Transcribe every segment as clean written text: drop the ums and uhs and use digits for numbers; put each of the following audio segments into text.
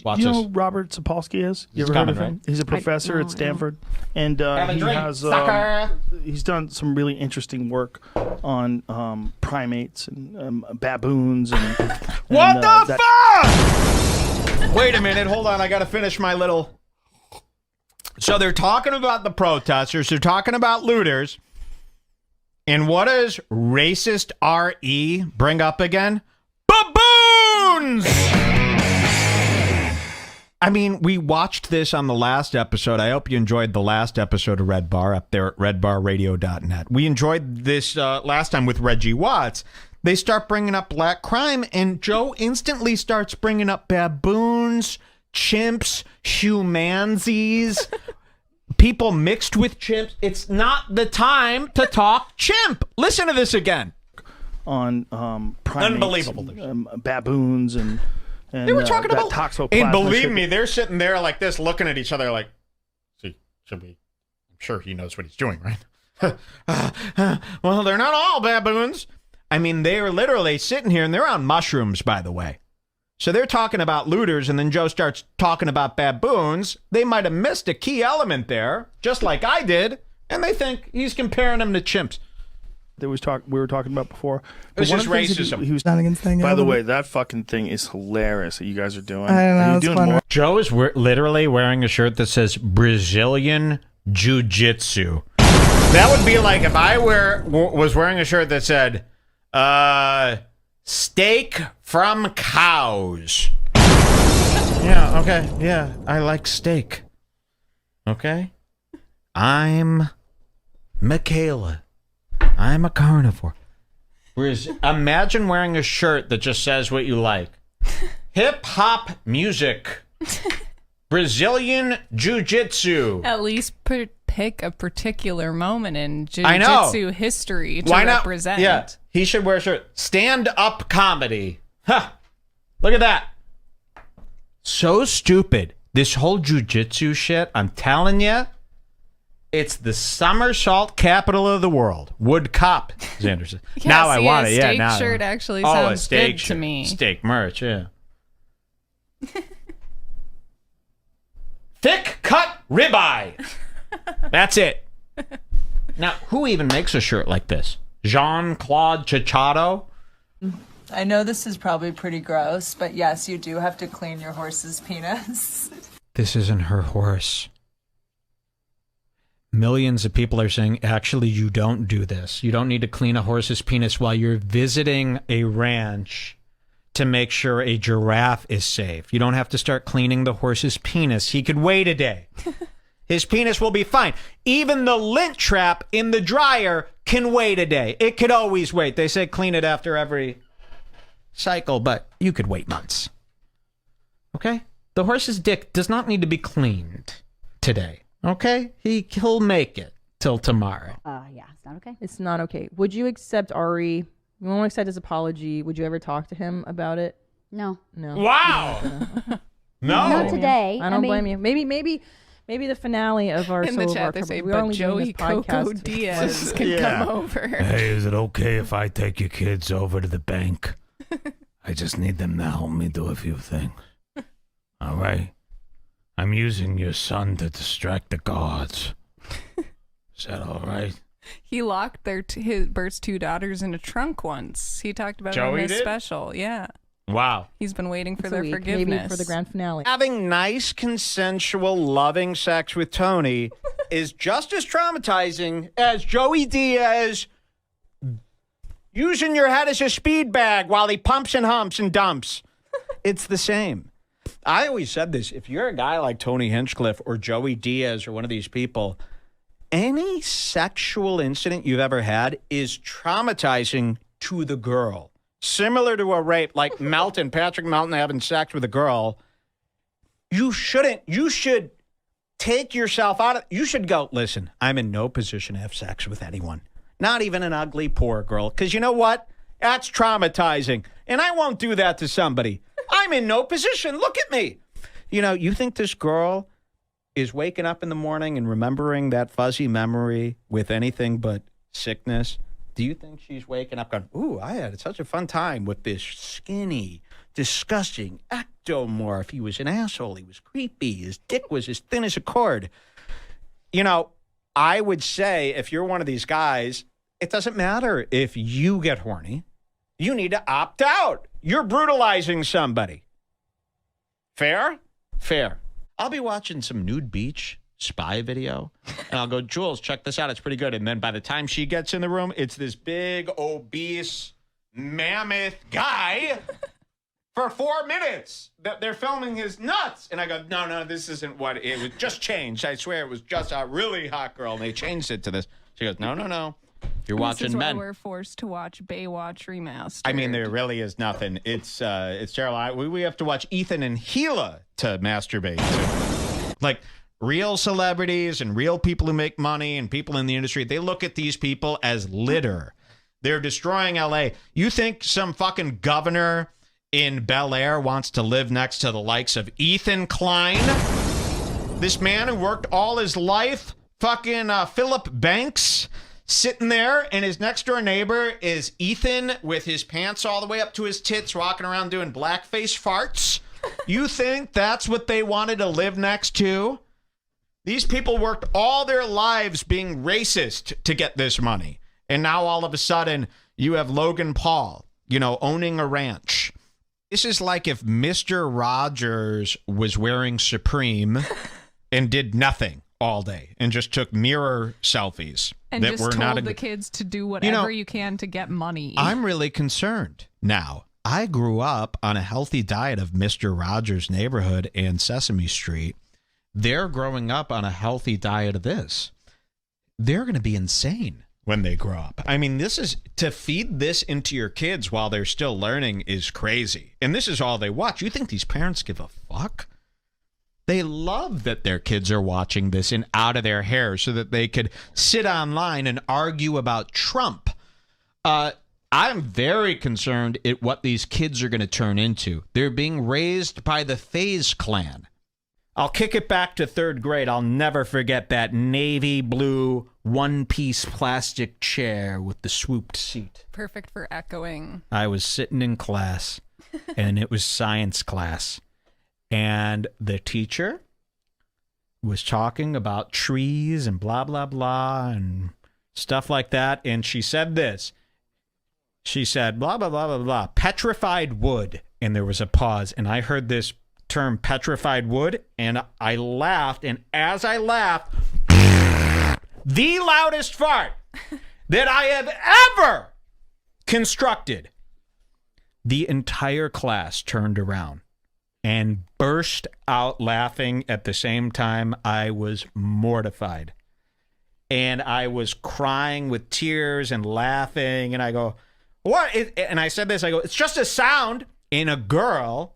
Watch you this. know who Robert Sapolsky is? You He's ever heard of coming, him? He's a professor at Stanford, and he has he's done some really interesting work on primates and baboons and What the fuck? Wait a minute, hold on. I got to finish my little. So they're talking about the protesters. They're talking about looters. And what does racist RE bring up again? Baboons! I mean, we watched this on the last episode. I hope you enjoyed the last episode of Redbar up there at redbarradio.net. We enjoyed this last time with Reggie Watts. They start bringing up black crime, and Joe instantly starts bringing up baboons, chimps, humanzees, people mixed with chimps. It's not the time to talk chimp. Listen to this again. On primates, unbelievable, baboons, and they were talking about toxoplasma. And believe me, they're sitting there like this, looking at each other like, "See, should we?" I'm sure he knows what he's doing, right? Well, they're not all baboons. I mean, they are literally sitting here, and they're on mushrooms, by the way. So they're talking about looters, and then Joe starts talking about baboons. They might have missed a key element there, just like I did, and they think he's comparing them to chimps. We were talking about before. It was just racism. He was not against thing. By the way, that fucking thing is hilarious that you guys are doing. I don't know, Are you it's doing fun. more? Joe is literally wearing a shirt that says Brazilian Jiu-Jitsu. That would be like if I was wearing a shirt that said steak from cows. Yeah, okay. Yeah, I like steak. Okay? I'm Michaela. I'm a carnivore. Whereas, imagine wearing a shirt that just says what you like. Hip-hop music. Brazilian Jiu-Jitsu. At least pick a particular moment in I know. Jiu-Jitsu history to Why not? represent. Yeah, he should wear a shirt. Stand-up comedy. Huh. Look at that. So stupid. This whole Jiu-Jitsu shit, I'm telling you, it's the somersault capital of the world. Would cop, Xander says. Yeah, Now I want it. Yeah, steak now. shirt actually a sounds steak good shirt. to me. Steak merch, yeah. Thick cut ribeye. That's it. Now, who even makes a shirt like this? Jean-Claude Chicharito? I know this is probably pretty gross, but yes, you do have to clean your horse's penis. This isn't her horse. Millions of people are saying, actually, you don't do this. You don't need to clean a horse's penis while you're visiting a ranch to make sure a giraffe is safe. You don't have to start cleaning the horse's penis. He could wait a day. His penis will be fine. Even the lint trap in the dryer can wait a day. It could always wait. They say clean it after every cycle, but you could wait months. Okay? The horse's dick does not need to be cleaned today. Okay? He'll make it till tomorrow. Yeah, it's not okay. It's not okay. Would you accept Ari? You won't accept his apology. Would you ever talk to him about it? No. No. Wow! No! Not today. I don't blame you. Maybe the finale of our In the solo chat, they Bar say, Club. We're but only doing Joey this Coco podcast. Diaz can come over. Hey, is it okay if I take your kids over to the bank? I just need them to help me do a few things. All right? I'm using your son to distract the guards. Is that all right? He locked Bert's two daughters in a trunk once. He talked about it Joey in his did? special. Yeah. Wow. He's been waiting for It's a their week, forgiveness. maybe for the grand finale. Having nice, consensual, loving sex with Tony is just as traumatizing as Joey Diaz using your head as a speed bag while he pumps and humps and dumps. It's the same. I always said this. If you're a guy like Tony Hinchcliffe or Joey Diaz or one of these people, any sexual incident you've ever had is traumatizing to the girl. Similar to a rape, like Patrick Melton having sex with a girl. You should take yourself out of, you should go, listen, I'm in no position to have sex with anyone. Not even an ugly poor girl. Because you know what? That's traumatizing. And I won't do that to somebody. I'm in no position. Look at me. You know, you think this girl is waking up in the morning and remembering that fuzzy memory with anything but sickness? Do you think she's waking up going, ooh, I had such a fun time with this skinny, disgusting, ectomorph. He was an asshole. He was creepy. His dick was as thin as a cord. You know, I would say if you're one of these guys, it doesn't matter if you get horny. You need to opt out. You're brutalizing somebody. Fair? Fair. I'll be watching some nude beach spy video, and I'll go, Jules, check this out. It's pretty good. And then by the time she gets in the room, it's this big, obese, mammoth guy for 4 minutes that they're filming his nuts. And I go, no, this isn't what it was. Just changed. I swear it was just a really hot girl, and they changed it to this. She goes, no. You're watching this is men. Why we're forced to watch Baywatch Remastered. I mean, there really is nothing. It's terrible. We have to watch Ethan and Gila to masturbate to. Like, real celebrities and real people who make money and people in the industry, they look at these people as litter. They're destroying L.A. You think some fucking governor in Bel Air wants to live next to the likes of Ethan Klein? This man who worked all his life, fucking Philip Banks, sitting there, and his next door neighbor is Ethan with his pants all the way up to his tits, walking around doing blackface farts. You think that's what they wanted to live next to? These people worked all their lives being racist to get this money. And now all of a sudden you have Logan Paul, owning a ranch. This is like if Mr. Rogers was wearing Supreme and did nothing all day and just took mirror selfies. And that just were told not the kids to do whatever you can to get money. I'm really concerned now. I grew up on a healthy diet of Mr. Rogers' Neighborhood and Sesame Street. They're growing up on a healthy diet of this. They're going to be insane when they grow up. I mean, to feed this into your kids while they're still learning is crazy. And this is all they watch. You think these parents give a fuck? They love that their kids are watching this and out of their hair so that they could sit online and argue about Trump. I'm very concerned at what these kids are going to turn into. They're being raised by the FaZe clan. I'll kick it back to third grade. I'll never forget that navy blue one-piece plastic chair with the swooped seat. Perfect for echoing. I was sitting in class, and it was science class. And the teacher was talking about trees and blah, blah, blah, and stuff like that. And she said this. She said, blah, blah, blah, blah, blah, petrified wood. And there was a pause. And I heard this term, petrified wood, and I laughed. And as I laughed, the loudest fart that I have ever constructed, the entire class turned around and burst out laughing at the same time. I was mortified. And I was crying with tears and laughing. And I go, what? And I said this, I go, it's just a sound. And a girl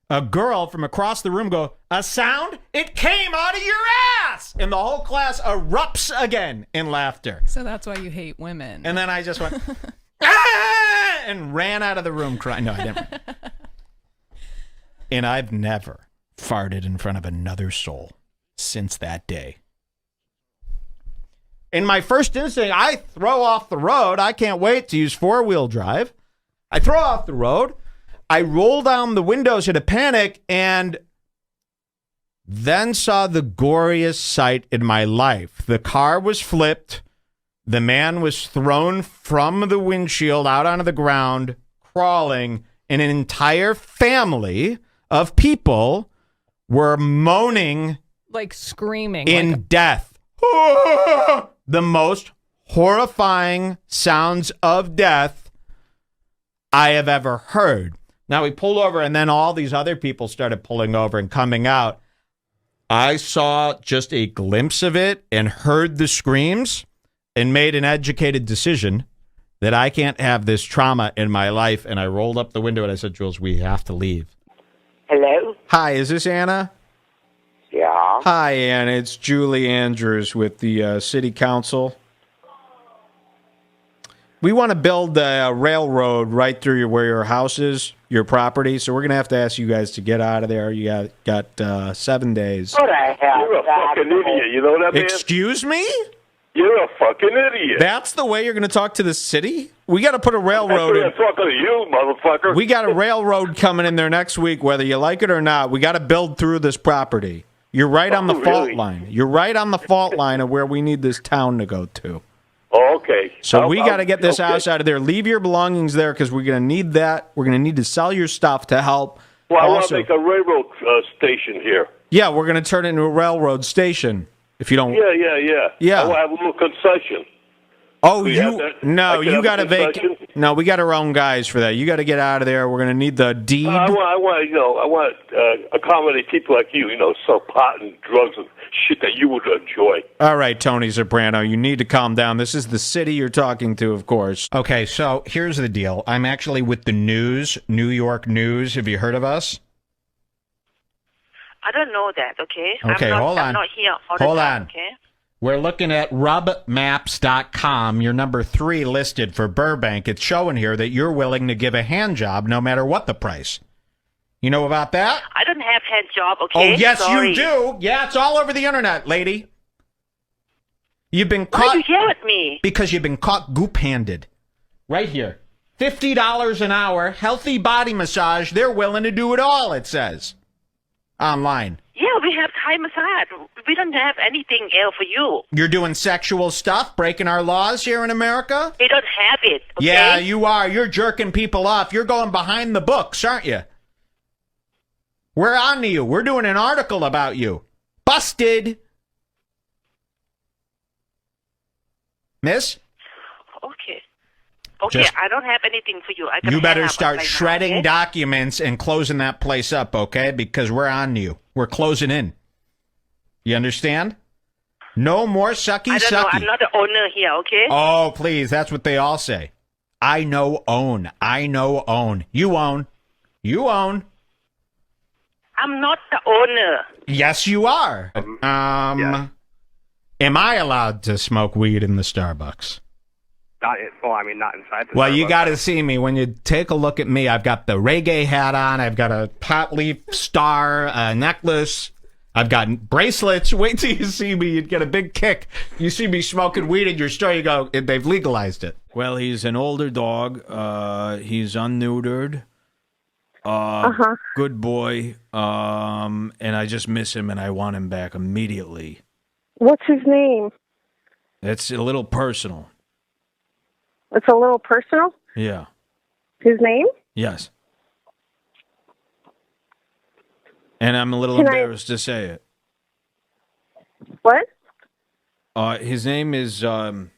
from across the room go, a sound? It came out of your ass! And the whole class erupts again in laughter. So that's why you hate women. And then I just went, ah! And ran out of the room crying. No, I didn't. And I've never farted in front of another soul since that day. In my first instinct, I throw off the road. I can't wait to use four-wheel drive. I throw off the road. I roll down the windows in a panic and then saw the goriest sight in my life. The car was flipped. The man was thrown from the windshield out onto the ground, crawling, and an entire family of people were moaning, like screaming in death. The most horrifying sounds of death I have ever heard. Now we pulled over, and then all these other people started pulling over and coming out. I saw just a glimpse of it and heard the screams and made an educated decision that I can't have this trauma in my life. And I rolled up the window and I said, Jules, we have to leave. Hello? Hi, is this Anna? Yeah. Hi, Anna. It's Julie Andrews with the City Council. We want to build a railroad right through where your house is, your property. So we're going to have to ask you guys to get out of there. You got 7 days. What the hell? You're a fucking idiot. You know what I mean? Excuse me? You're a fucking idiot. That's the way you're going to talk to the city? We got to put a railroad in. I'm talking to you, motherfucker. We got a railroad coming in there next week, whether you like it or not. We got to build through this property. You're right on the fault line. You're right on the fault line of where we need this town to go to. Oh, okay. So we got to get this house out of there. Leave your belongings there because we're going to need that. We're going to need to sell your stuff to help. Well, I want to make a railroad station here. Yeah, we're going to turn it into a railroad station. If you don't. Yeah. I want to have a little concession. Oh, we got to vacate. No, we got our own guys for that. You got to get out of there. We're going to need the deed. I want to accommodate people like you. Sell pot and drugs and shit that you would enjoy. All right, Tony Soprano, you need to calm down. This is the city you're talking to, of course. Okay, so here's the deal. I'm actually with the news, New York News. Have you heard of us? I don't know that. Okay. Okay, hold on. I'm not here all the time. Okay. We're looking at rubmaps.com. You're number 3 listed for Burbank. It's showing here that you're willing to give a hand job no matter what the price. You know about that? I don't have hand job, okay? Oh, yes, Sorry. you do. Yeah, it's all over the internet, lady. You've been caught. Why do you yell at me? Because you've been caught goop-handed. Right here. $50 an hour, healthy body massage. They're willing to do it all, it says. Online. Yeah, we have Thai massage. We don't have anything else for you. You're doing sexual stuff, breaking our laws here in America? We don't have it, okay? Yeah, you are. You're jerking people off. You're going behind the books, aren't you? We're on to you. We're doing an article about you. Busted. Miss? Okay. Okay, I don't have anything for you. You better start shredding documents and closing that place up, okay? Because we're on to you. We're closing in. You understand? No more sucky. I don't know. I'm not the owner here, okay? Oh, please. That's what they all say. I know own. I know own. You own. You own. I'm not the owner. Yes, you are. Yeah. Am I allowed to smoke weed in the Starbucks? Not inside the Well, Starbucks. you got to see me. When you take a look at me, I've got the reggae hat on. I've got a pot leaf star necklace. I've got bracelets. Wait till you see me. You'd get a big kick. You see me smoking weed in your store, you go, they've legalized it. Well, he's an older dog. He's unneutered. Good boy. And I just miss him, and I want him back immediately. What's his name? It's a little personal. It's a little personal? Yeah. His name? Yes. And I'm a little embarrassed to say it. What? His name is, I'm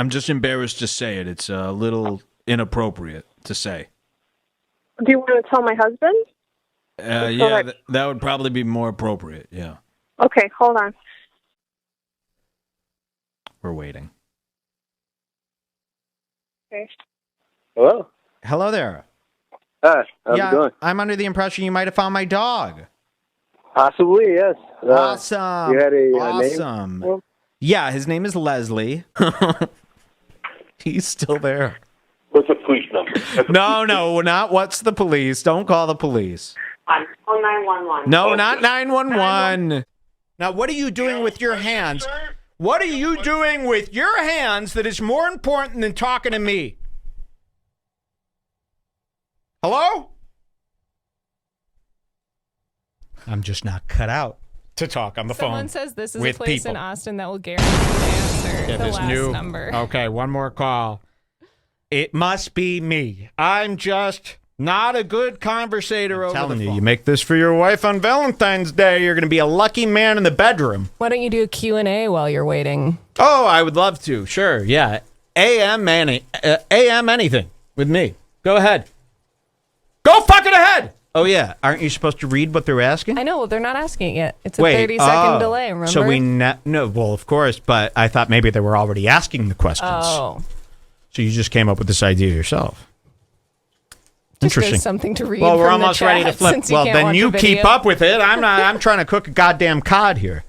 just embarrassed to say it. It's a little inappropriate to say. Do you want to tell my husband? Yeah, that would probably be more appropriate, yeah. Okay, hold on. We're waiting. Okay. Hello? Hello there. How's it going? I'm under the impression you might have found my dog. Possibly, yes. Awesome. You had a awesome. name? Yeah, his name is Leslie. He's still there. What's the police number? No, not what's the police. Don't call the police. 911. No, not 911. Now, what are you doing with your hands? What are you doing with your hands that is more important than talking to me? Hello? I'm just not cut out to talk on the phone. Someone says this is with a place people. in Austin that will guarantee to answer the last number. Okay, one more call. It must be me. I'm just not a good conversator over the phone. You make this for your wife on Valentine's Day, you're going to be a lucky man in the bedroom. Why don't you do a Q&A while you're waiting? Oh, I would love to. Sure, yeah. AM anything with me. Go ahead. Go fucking ahead! Oh, yeah. Aren't you supposed to read what they're asking? I know. They're not asking it yet. It's a 30-second delay, remember? So no, well, of course, but I thought maybe they were already asking the questions. Oh. So you just came up with this idea yourself. Just Interesting. Something to read. Well, we're from almost the ready to chat, flip. since Well, can't then watch you the keep video. up with it. I'm trying to cook a goddamn cod here.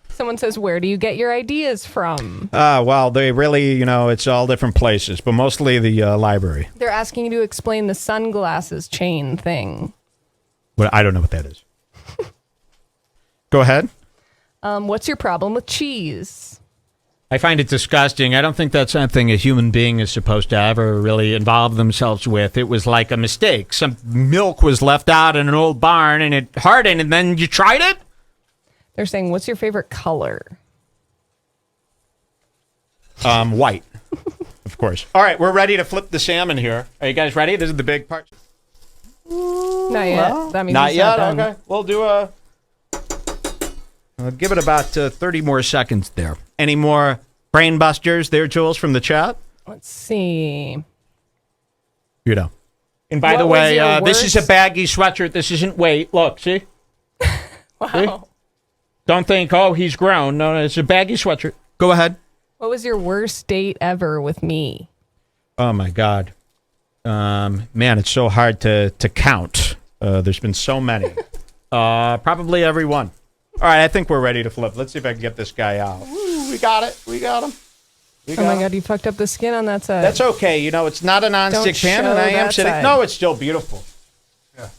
Someone says, where do you get your ideas from? Well, they really, it's all different places, but mostly the library. They're asking you to explain the sunglasses chain thing. What? I don't know what that is. Go ahead. What's your problem with cheese? I find it disgusting. I don't think that's something a human being is supposed to ever really involve themselves with. It was like a mistake. Some milk was left out in an old barn and it hardened, and then you tried it? They're saying, what's your favorite color? White, of course. All right, we're ready to flip the salmon here. Are you guys ready? This is the big part. Not yet. That means Not it's yet? done. Okay. We'll do give it about 30 more seconds there. Any more brain busters there, Jules, from the chat? Let's see. You know. And by the way, this is a baggy sweatshirt. This isn't weight. Look, see? Wow. See? Don't think, oh, he's grown. No, it's a baggy sweatshirt. Go ahead. What was your worst date ever with me? Oh, my God. Man, it's so hard to count. There's been so many. Probably every one. All right, I think we're ready to flip. Let's see if I can get this guy out. Ooh, we got it. We got him. Oh my God, you fucked up the skin on that side. That's okay. You know, it's not a non-stick pan, and I am sitting. Side. No, it's still beautiful. Yeah.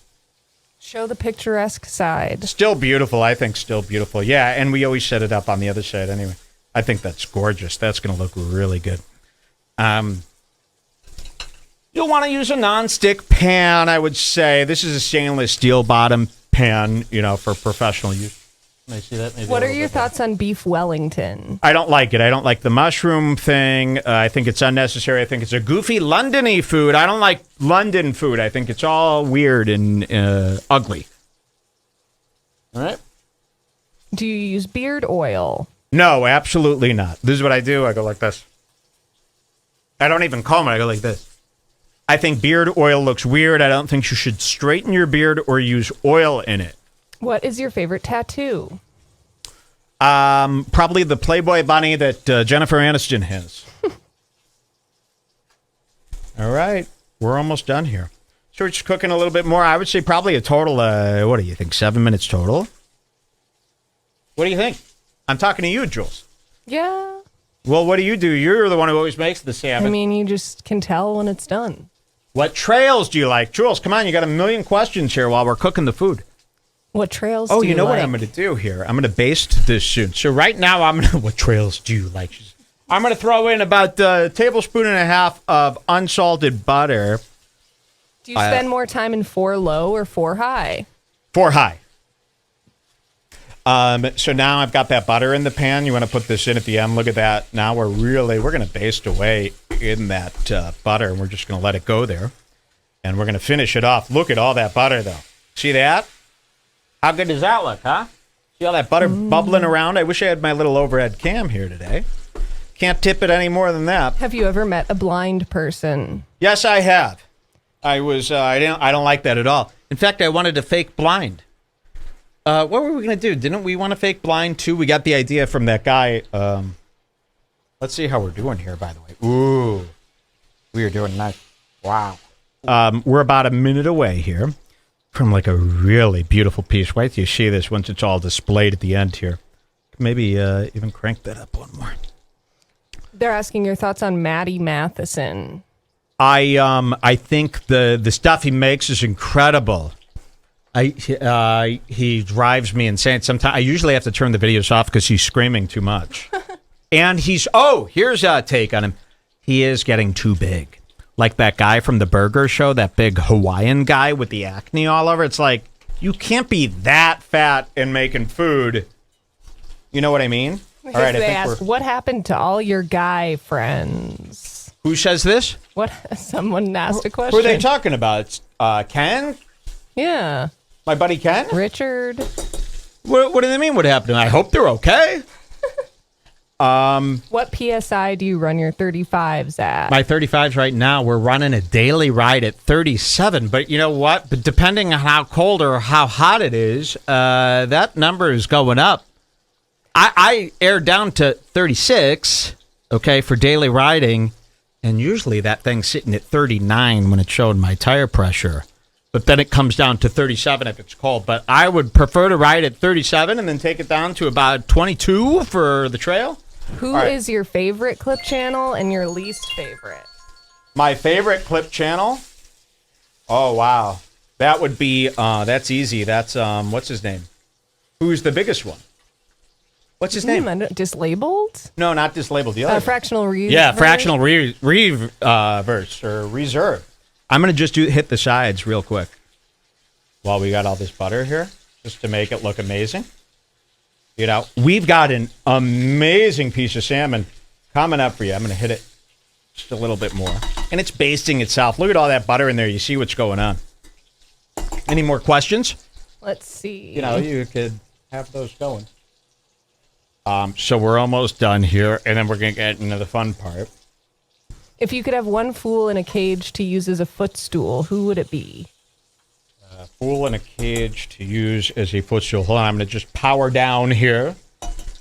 Show the picturesque side. Still beautiful. I think still beautiful. Yeah, and we always set it up on the other side anyway. I think that's gorgeous. That's going to look really good. You'll want to use a non-stick pan, I would say. This is a stainless steel bottom pan, you know, for professional use. Can I see that? Maybe what are your thoughts on beef Wellington? I don't like it. I don't like the mushroom thing. I think it's unnecessary. I think it's a goofy London-y food. I don't like London food. I think it's all weird and ugly. All right. Do you use beard oil? No, absolutely not. This is what I do. I go like this. I don't even comb it. I go like this. I think beard oil looks weird. I don't think you should straighten your beard or use oil in it. What is your favorite tattoo? Probably the Playboy bunny that Jennifer Aniston has. All right. We're almost done here. So we're just cooking a little bit more. I would say probably a total, what do you think, 7 minutes total? What do you think? I'm talking to you, Jules. Yeah. Well, what do? You're the one who always makes the salmon. I mean, you just can tell when it's done. What trails do you like? Jules, come on. You got a million questions here while we're cooking the food. What trails do you like? Oh, you know what I'm going to do here? I'm going to baste this soon. So right now, what trails do you like? I'm going to throw in about a tablespoon and a half of unsalted butter. Do you spend more time in 4 low or 4 high? 4 high. So now I've got that butter in the pan. You want to put this in at the end. Look at that. Now we're going to baste away in that butter, and we're just going to let it go there. And we're going to finish it off. Look at all that butter, though. See that? How good does that look, huh? See all that butter bubbling around? I wish I had my little overhead cam here today. Can't tip it any more than that. Have you ever met a blind person? Yes, I have. I don't like that at all. In fact, I wanted to fake blind. What were we going to do? Didn't we want to fake blind, too? We got the idea from that guy. Let's see how we're doing here, by the way. Ooh. We are doing nice. Wow. We're about a minute away here from like a really beautiful piece. Wait till you see this once it's all displayed at the end here. Maybe even crank that up one more. They're asking your thoughts on Matty Matheson. I think the stuff he makes is incredible. He drives me insane. Sometimes I usually have to turn the videos off because he's screaming too much. And here's a take on him. He is getting too big. Like that guy from the burger show, that big Hawaiian guy with the acne all over. It's like, you can't be that fat and making food. You know what I mean? Because all right, they ask, what happened to all your guy friends? Who says this? What? Someone asked a question. Who are they talking about? It's, Ken? Yeah. My buddy Ken? Richard. What do they mean? What happened? I hope they're okay. What PSI do you run your 35s at? My 35s right now, we're running a daily ride at 37. But you know what? But depending on how cold or how hot it is, that number is going up. I air down to 36, okay, for daily riding. And usually that thing's sitting at 39 when it's showing my tire pressure. But then it comes down to 37 if it's cold. But I would prefer to ride at 37 and then take it down to about 22 for the trail. Who is your favorite clip channel and your least favorite? My favorite clip channel? Oh, wow. That would be, that's easy. That's, what's his name? Who's the biggest one? What's his name? Dislabeled? No, not dislabeled. The other fractional reverse. Yeah, fractional reverse or reserve. I'm going to just hit the sides real quick while we got all this butter here, just to make it look amazing. You know, we've got an amazing piece of salmon coming up for you. I'm going to hit it just a little bit more. And it's basting itself. Look at all that butter in there. You see what's going on. Any more questions? Let's see. You know, you could have those going. So we're almost done here, and then we're going to get into the fun part. If you could have one fool in a cage to use as a footstool, who would it be? A fool in a cage to use as a footstool. Hold on, I'm going to just power down here.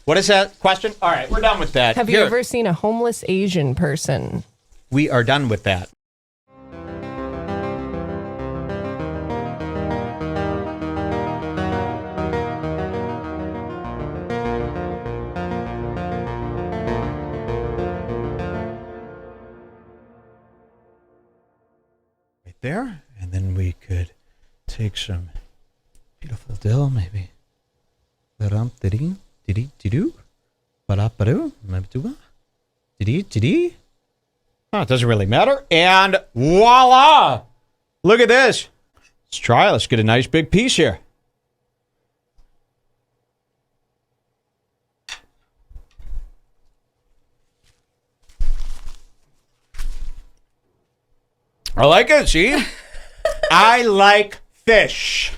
What is that question? All right, we're done with that. Have you ever seen a homeless Asian person? We are done with that. There, and then we could take some beautiful dill, maybe. Oh, it doesn't really matter. And voila! Look at this. Let's try. Let's get a nice big piece here. I like it, see? I like fish.